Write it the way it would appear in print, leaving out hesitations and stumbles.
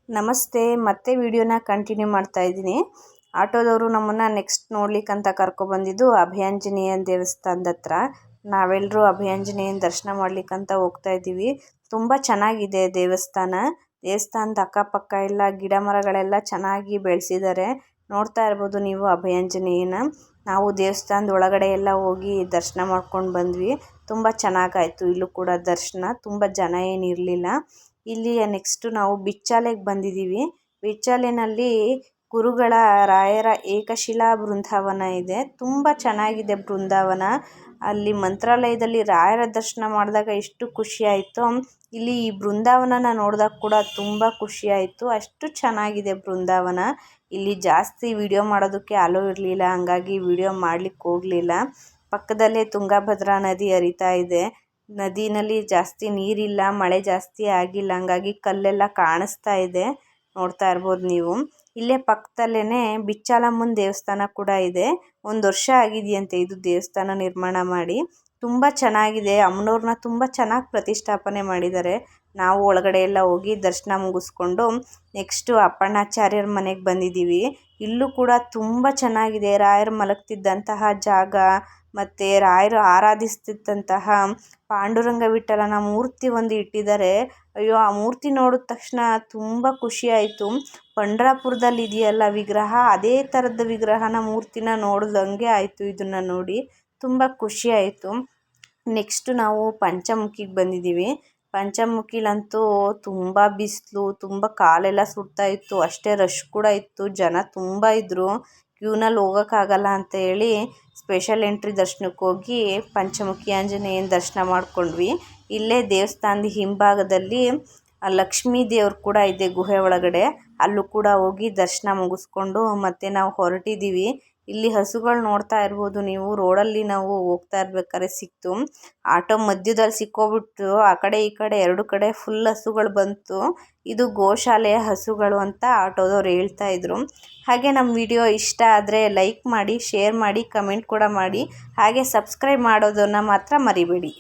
ನಮಸ್ತೆ. ಮತ್ತೆ ವಿಡಿಯೋನ ಕಂಟಿನ್ಯೂ ಮಾಡ್ತಾ ಇದ್ದೀನಿ. ಆಟೋದವರು ನಮ್ಮನ್ನು ನೆಕ್ಸ್ಟ್ ನೋಡ್ಲಿಕ್ಕಂತ ಕರ್ಕೊಬಂದಿದ್ದು ಅಭಯಾಂಜನೇಯ ದೇವಸ್ಥಾನದ ಹತ್ರ. ನಾವೆಲ್ಲರೂ ಅಭಯಾಂಜನೇಯನ ದರ್ಶನ ಮಾಡ್ಲಿಕ್ಕಂತ ಹೋಗ್ತಾ ಇದ್ದೀವಿ. ತುಂಬ ಚೆನ್ನಾಗಿದೆ ದೇವಸ್ಥಾನದ ಅಕ್ಕಪಕ್ಕ ಎಲ್ಲ ಗಿಡ ಮರಗಳೆಲ್ಲ ಚೆನ್ನಾಗಿ ಬೆಳೆಸಿದ್ದಾರೆ. ನೋಡ್ತಾ ಇರ್ಬೋದು ನೀವು ಅಭಯಾಂಜನೇಯನ. ನಾವು ದೇವಸ್ಥಾನದ ಒಳಗಡೆ ಎಲ್ಲ ಹೋಗಿ ದರ್ಶನ ಮಾಡ್ಕೊಂಡು ಬಂದ್ವಿ. ತುಂಬ ಚೆನ್ನಾಗಾಯಿತು. ಇಲ್ಲೂ ಕೂಡ ದರ್ಶನ. ತುಂಬ ಜನ ಏನಿರಲಿಲ್ಲ. ಇಲ್ಲಿ ನೆಕ್ಸ್ಟ್ ನಾವು ಬಿಚ್ಚಾಲೆಗೆ ಬಂದಿದ್ದೀವಿ. ಬಿಚ್ಚಾಲೆನಲ್ಲಿ ಗುರುಗಳ ರಾಯರ ಏಕಶಿಲಾ ಬೃಂದಾವನ ಇದೆ. ತುಂಬ ಚೆನ್ನಾಗಿದೆ ಬೃಂದಾವನ. ಅಲ್ಲಿ ಮಂತ್ರಾಲಯದಲ್ಲಿ ರಾಯರ ದರ್ಶನ ಮಾಡಿದಾಗ ಎಷ್ಟು ಖುಷಿ ಆಯಿತು, ಇಲ್ಲಿ ಈ ಬೃಂದಾವನನ ನೋಡಿದಾಗ ಕೂಡ ತುಂಬ ಖುಷಿ ಆಯಿತು. ಅಷ್ಟು ಚೆನ್ನಾಗಿದೆ ಬೃಂದಾವನ. ಇಲ್ಲಿ ಜಾಸ್ತಿ ವಿಡಿಯೋ ಮಾಡೋದಕ್ಕೆ ಅಲೋ ಇರಲಿಲ್ಲ, ಹಂಗಾಗಿ ವಿಡಿಯೋ ಮಾಡಲಿಕ್ಕೆ ಹೋಗಲಿಲ್ಲ. ಪಕ್ಕದಲ್ಲೇ ತುಂಗಭದ್ರಾ ನದಿ ಹರಿತಾ ಇದೆ. ನದಿನಲ್ಲಿ ಜಾಸ್ತಿ ನೀರಿಲ್ಲ, ಮಳೆ ಜಾಸ್ತಿ ಆಗಿಲ್ಲ, ಹಂಗಾಗಿ ಕಲ್ಲೆಲ್ಲ ಕಾಣಿಸ್ತಾ ಇದೆ. ನೋಡ್ತಾ ಇರ್ಬೋದು ನೀವು. ಇಲ್ಲೇ ಪಕ್ಕದಲ್ಲೇ ಬಿಚ್ಚಾಲಮ್ಮನ ದೇವಸ್ಥಾನ ಕೂಡ ಇದೆ. 1 ವರ್ಷ ಆಗಿದೆಯಂತೆ ಇದು ದೇವಸ್ಥಾನ ನಿರ್ಮಾಣ ಮಾಡಿ. ತುಂಬ ಚೆನ್ನಾಗಿದೆ. ಅಮ್ಮನವ್ರನ್ನ ತುಂಬ ಚೆನ್ನಾಗಿ ಪ್ರತಿಷ್ಠಾಪನೆ ಮಾಡಿದ್ದಾರೆ. ನಾವು ಒಳಗಡೆ ಎಲ್ಲ ಹೋಗಿ ದರ್ಶನ ಮುಗಿಸ್ಕೊಂಡು ನೆಕ್ಸ್ಟು ಅಪ್ಪಣ್ಣಾಚಾರ್ಯರ ಮನೆಗೆ ಬಂದಿದ್ದೀವಿ. ಇಲ್ಲೂ ಕೂಡ ತುಂಬ ಚೆನ್ನಾಗಿದೆ. ರಾಯರು ಮಲಗ್ತಿದ್ದಂತಹ ಜಾಗ ಮತ್ತು ರಾಯರು ಆರಾಧಿಸ್ತಿದ್ದಂತಹ ಪಾಂಡುರಂಗ ವಿಠಲನ ಮೂರ್ತಿ ಒಂದು ಇಟ್ಟಿದ್ದಾರೆ. ಅಯ್ಯೋ, ಆ ಮೂರ್ತಿ ನೋಡಿದ ತಕ್ಷಣ ತುಂಬ ಖುಷಿ ಆಯಿತು. ಪಂಡ್ರಾಪುರದಲ್ಲಿ ಇದೆಯಲ್ಲ ವಿಗ್ರಹ, ಅದೇ ಥರದ ವಿಗ್ರಹನ ಮೂರ್ತಿನ ನೋಡ್ದಂಗೆ ಆಯಿತು. ಇದನ್ನು ನೋಡಿ ತುಂಬ ಖುಷಿ ಆಯಿತು. ನೆಕ್ಸ್ಟು ನಾವು ಪಂಚಮುಖಿಗೆ ಬಂದಿದ್ದೀವಿ. ಪಂಚಮುಖಿಲಂತೂ ತುಂಬ ಬಿಸಿಲು, ತುಂಬ ಕಾಲೆಲ್ಲ ಸುಡ್ತಾ ಇತ್ತು. ಅಷ್ಟೇ ರಶ್ ಕೂಡ ಇತ್ತು. ಜನ ತುಂಬ ಇದ್ದರು. ಕ್ಯೂನಲ್ಲಿ ಹೋಗೋಕ್ಕಾಗಲ್ಲ ಅಂತ ಹೇಳಿ ಸ್ಪೆಷಲ್ ಎಂಟ್ರಿ ದರ್ಶನಕ್ಕೆ ಹೋಗಿ ಪಂಚಮುಖಿ ಆಂಜನೇಯನ ದರ್ಶನ ಮಾಡ್ಕೊಂಡ್ವಿ. ಇಲ್ಲೇ ದೇವಸ್ಥಾನದ ಹಿಂಭಾಗದಲ್ಲಿ ಲಕ್ಷ್ಮೀ ದೇವ್ರು ಕೂಡ ಇದೆ ಗುಹೆ ಒಳಗಡೆ. ಅಲ್ಲೂ ಕೂಡ ಹೋಗಿ ದರ್ಶನ ಮುಗಿಸ್ಕೊಂಡು ಮತ್ತೆ ನಾವು ಹೊರಟಿದ್ದೀವಿ. ಇಲ್ಲಿ ಹಸುಗಳು ನೋಡ್ತಾ ಇರ್ಬೋದು ನೀವು. ರೋಡಲ್ಲಿ ನಾವು ಹೋಗ್ತಾ ಇರ್ಬೇಕಾದ್ರೆ ಸಿಕ್ತು. ಆಟೋ ಮಧ್ಯದಲ್ಲಿ ಸಿಕ್ಕೋಬಿಟ್ಟು ಆ ಕಡೆ ಈ ಕಡೆ 2 ಕಡೆ ಫುಲ್ ಹಸುಗಳು ಬಂತು. ಇದು ಗೋಶಾಲೆಯ ಹಸುಗಳು ಅಂತ ಆಟೋದವ್ರು ಹೇಳ್ತಾ ಇದ್ರು. ಹಾಗೆ ನಮ್ಮ ವಿಡಿಯೋ ಇಷ್ಟ ಆದರೆ ಲೈಕ್ ಮಾಡಿ, ಶೇರ್ ಮಾಡಿ, ಕಮೆಂಟ್ ಕೂಡ ಮಾಡಿ. ಹಾಗೆ ಸಬ್ಸ್ಕ್ರೈಬ್ ಮಾಡೋದನ್ನು ಮಾತ್ರ ಮರಿಬೇಡಿ.